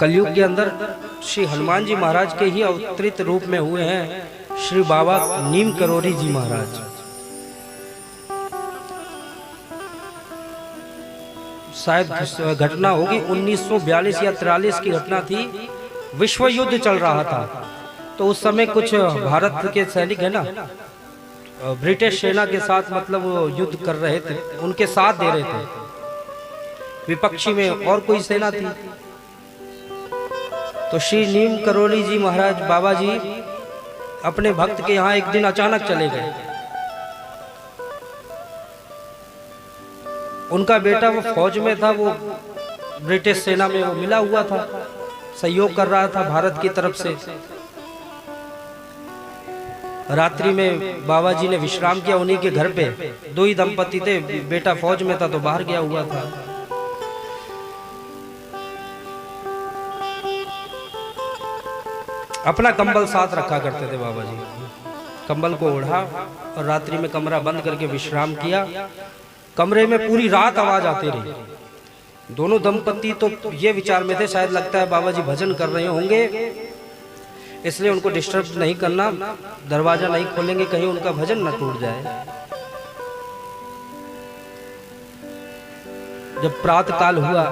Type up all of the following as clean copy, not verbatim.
कलयुग के अंदर श्री हनुमान जी महाराज के ही अवतरित रूप में हुए हैं श्री बाबा नीम करोरी जी महाराज। शायद घटना होगी 1942 या 43 की घटना थी। विश्व युद्ध चल रहा था, तो उस समय कुछ भारत के सैनिक है ना, ब्रिटिश सेना के साथ मतलब युद्ध कर रहे थे, उनके साथ दे रहे थे। विपक्षी में और कोई सेना थी। तो श्री नीम करोली जी महाराज बाबा जी अपने भक्त के यहाँ एक दिन अचानक चले गए। उनका बेटा वो फौज में था, वो ब्रिटिश सेना में वो मिला हुआ था, सहयोग कर रहा था भारत की तरफ से। रात्रि में बाबा जी ने विश्राम किया उन्हीं के घर पे। दो ही दंपति थे, बेटा फौज में था तो बाहर गया हुआ था। अपना कंबल साथ रखा करते थे बाबा जी। कंबल को ओढ़ा और रात्रि में कमरा बंद करके विश्राम किया। कमरे में पूरी रात आवाज आती रही। दोनों दंपति तो ये विचार में थे, शायद लगता है बाबा जी भजन कर रहे होंगे, इसलिए उनको डिस्टर्ब नहीं करना, दरवाजा नहीं खोलेंगे कहीं उनका भजन न टूट जाए। जब प्रातः काल हुआ,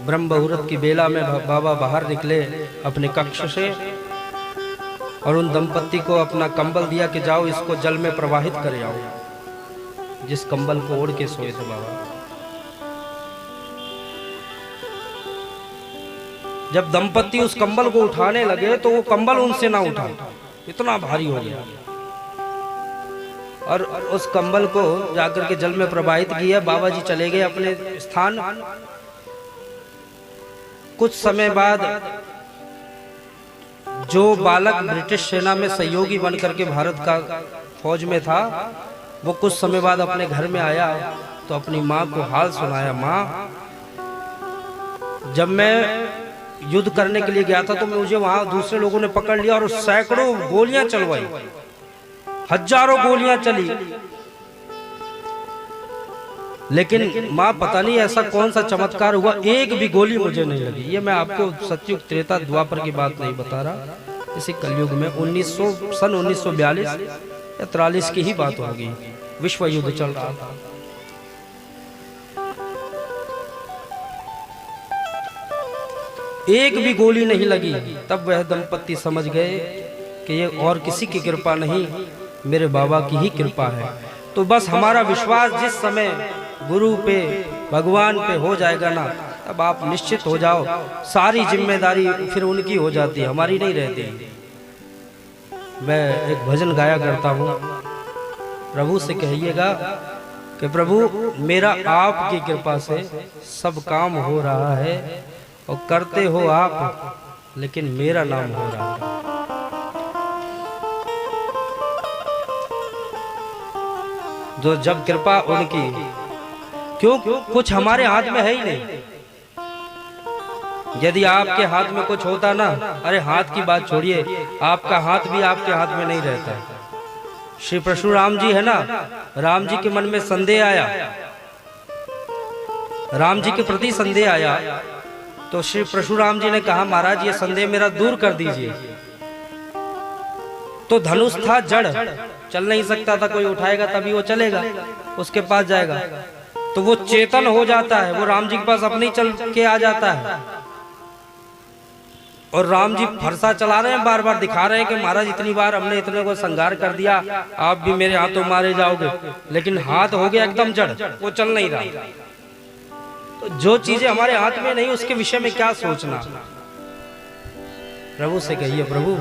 ब्रह्म मुहूर्त की बेला में बाबा बाहर निकले अपने कक्ष से और उन दंपति को अपना कंबल दिया कि जाओ इसको जल में प्रवाहित कर आओ, जिस कंबल को ओढ़ के सोए थे बाबा। जब दंपति उस कंबल को उठाने लगे तो वो कंबल उनसे ना उठा, इतना भारी हो गया। और उस कंबल को जाकर के जल में प्रवाहित किया। बाबा जी चले गए अपने स्थान। कुछ समय बाद जो बालक ब्रिटिश सेना में सहयोगी बनकर के भारत का फौज में था, वो कुछ समय बाद अपने घर में आया तो अपनी माँ को हाल सुनाया। माँ, जब मैं युद्ध करने के लिए गया था तो मुझे वहां दूसरे लोगों ने पकड़ लिया और सैकड़ों गोलियां चलवाई, हजारों गोलियां चली, लेकिन माँ पता नहीं ऐसा कौन सा चमत्कार हुआ, एक भी गोली मुझे नहीं लगी। ये मैं आपको सतयुग त्रेता द्वापर की बात नहीं बता रहा, इसी कलयुग में सन 1942 या 43 की ही बात होगी। विश्व युद्ध चल रहा था। एक भी गोली नहीं लगी। तब वह दंपति समझ गए कि ये और किसी की कृपा नहीं, मेरे बाबा की ही कृपा है। तो बस हमारा विश्वास जिस समय गुरु पे, भगवान पे हो जाएगा ना, तब आप निश्चित हो जाओ, सारी जिम्मेदारी फिर उनकी हो जाती है, हमारी नहीं रहती। मैं एक भजन गाया करता हूँ, प्रभु से कहिएगा कि प्रभु मेरा आपकी कृपा से सब काम हो रहा है और करते हो आप, लेकिन मेरा नाम हो रहा है। जो जब कृपा उनकी, क्यों कुछ हमारे हाथ में है ही नहीं। यदि आपके हाथ में कुछ होता ना, अरे हाथ की बात छोड़िए, आपका हाथ भी आपके हाथ में नहीं रहता। श्री परशुराम जी है ना, राम जी के मन में संदेह आया, राम जी के प्रति संदेह आया, तो श्री परशुराम जी ने कहा महाराज ये संदेह मेरा दूर कर दीजिए। तो धनुष था जड़, चल नहीं सकता था, कोई उठाएगा तभी वो चलेगा, उसके पास जाएगा। तो वो चेतन हो जाता है, वो राम जी के पास अपने ही चल के आ जाता है। और राम जी फरसा चला रहे हैं, बार बार दिखा रहे हैं कि महाराज इतनी बार हमने इतने को संहार कर दिया, आप भी मेरे हाथों मारे जाओगे, लेकिन हाथ हो गया एकदम जड़, वो चल नहीं रहा। तो जो चीजें हमारे हाथ में नहीं उसके विषय में क्या सोचना। प्रभु से कहिए प्रभु